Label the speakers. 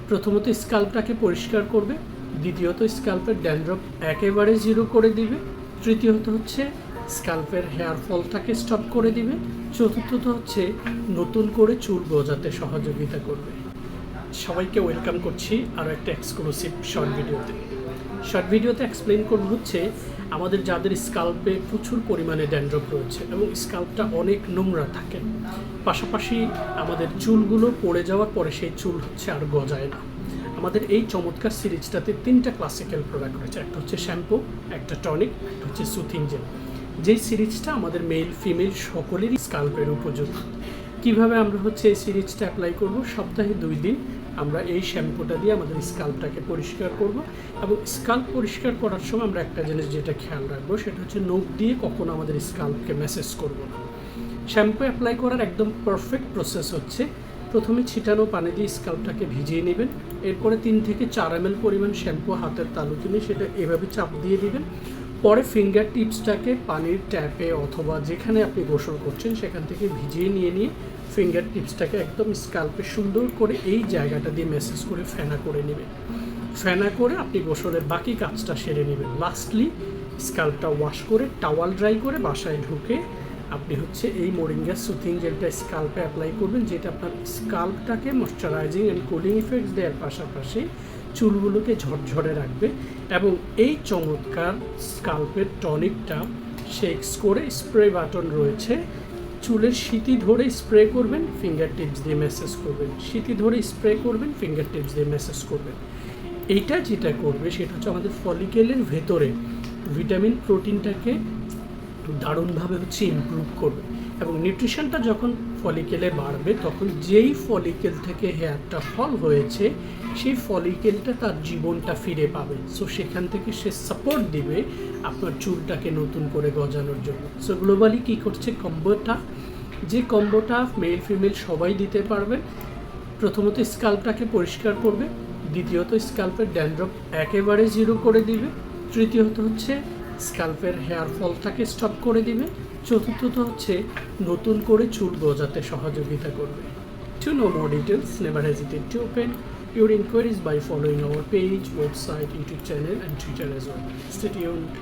Speaker 1: প্রথমত স্কাল্পটাকে পরিষ্কার করবে, দ্বিতীয়ত স্কাল্পের ড্যান্ড্রফ একেবারে জিরো করে দিবে, তৃতীয়ত হচ্ছে স্কাল্পের হেয়ার ফলটাকে স্টপ করে দিবে, চতুর্থত হচ্ছে নতুন করে চুল গজাতে সহযোগিতা করবে। সবাইকে ওয়েলকাম করছি আরও একটা এক্সক্লুসিভ শর্ট ভিডিওতে। শর্ট ভিডিওতে এক্সপ্লেন করব হচ্ছে আমাদের যাদের স্কাল্পে প্রচুর পরিমাণে ড্যান্ড্রফ রয়েছে এবং স্কাল্পটা অনেক নোংরা থাকে, পাশাপাশি আমাদের চুলগুলো পড়ে যাওয়ার পরে সেই চুল হচ্ছে আর গজায় না। আমাদের এই চমৎকার সিরিজটাতে 3টা ক্লাসিক্যাল প্রোডাক্ট রয়েছে, একটা হচ্ছে শ্যাম্পু, একটা টনিক, একটা হচ্ছে সুথিং জেল। যেই সিরিজটা আমাদের মেল ফিমেল সকলেরই স্কাল্পের উপযুক্ত। কিভাবে আমরা হচ্ছে এই সিরিজটা অ্যাপ্লাই করব? সপ্তাহে 2 দিন আমরা এই শ্যাম্পুটা দিয়ে আমাদের স্কাল্পটাকে পরিষ্কার করব এবং স্কাল্প পরিষ্কার করার সময় আমরা একটা জিনিস যেটা খেয়াল রাখবো সেটা হচ্ছে নখ দিয়ে কখনো আমাদের স্কাল্পকে ম্যাসেজ করব না। শ্যাম্পু অ্যাপ্লাই করার একদম পারফেক্ট প্রসেস হচ্ছে প্রথমে ছিটানো পানি দিয়ে স্কাল্পটাকে ভিজিয়ে নেবেন, এরপরে 3 থেকে 4 ml পরিমাণ শ্যাম্পু হাতের তালুতে নিয়ে সেটা এভাবে চাপ দিয়ে দিবেন। পরে ফিঙ্গার টিপসটাকে পানির ট্যাপে অথবা যেখানে আপনি গোসল করছেন সেখান থেকে ভিজিয়ে নিয়ে ফিঙ্গার টিপসটাকে একদম স্কাল্পে সুন্দর করে এই জায়গাটা দিয়ে ম্যাসেজ করে ফেনা করে নেবেন। ফেনা করে আপনি গোসলের বাকি কাজটা সেরে নেবেন। লাস্টলি স্কাল্পটা ওয়াশ করে টাওয়াল ড্রাই করে বাসায় ঢুকে আপনি হচ্ছে এই মোরিঙ্গা সুথিং জেলটা স্কাল্পে অ্যাপ্লাই করবেন, যেটা আপনার স্কাল্পটাকে ময়শ্চারাইজিং অ্যান্ড কুলিং ইফেক্টস দেওয়ার পাশাপাশি চুলগুলোকে ঝরঝরে রাখবে। এবং এই চমৎকার স্কাল্পের টনিকটা শেক্স করে স্প্রে বাটন রয়েছে, চুলের সিঁথি ধরে স্প্রে করবেন, ফিঙ্গার টিপস দিয়ে ম্যাসেজ করবেন, সিঁথি ধরে স্প্রে করবেন, ফিঙ্গার টিপস দিয়ে ম্যাসেজ করবেন। এইটা যেটা করবে সেটা হচ্ছে আমাদের ফলিকেলের ভেতরে ভিটামিন প্রোটিনটাকে দারুণভাবে হচ্ছে ইমপ্রুভ করবে এবং নিউট্রিশনটা যখন ফলিকেলে বাড়বে তখন যেই ফলিকেল থেকে হেয়ারটা ফল হয়েছে সেই ফলিকেলটা তার জীবনটা ফিরে পাবে। সো সেখান থেকে সে সাপোর্ট দিবে আপনার চুলটাকে নতুন করে গজানোর জন্য। সো গ্লোবালি কী করছে কম্বোটা, যে কম্বোটা মেল ফিমেল সবাই দিতে পারবেন। প্রথমত স্কাল্পটাকে পরিষ্কার করবে, দ্বিতীয়ত স্কাল্পের ড্যান্ড্রফ একেবারে জিরো করে দিবে, তৃতীয়ত হচ্ছে স্কাল্পের হেয়ার ফলটাকে স্টপ করে দিবে, চতুর্থত হচ্ছে নতুন করে চুল গজাতে সহযোগিতা করবে। To know more details, never hesitate to open your inquiries by following our page, website, YouTube channel and Twitter as well. Stay tuned.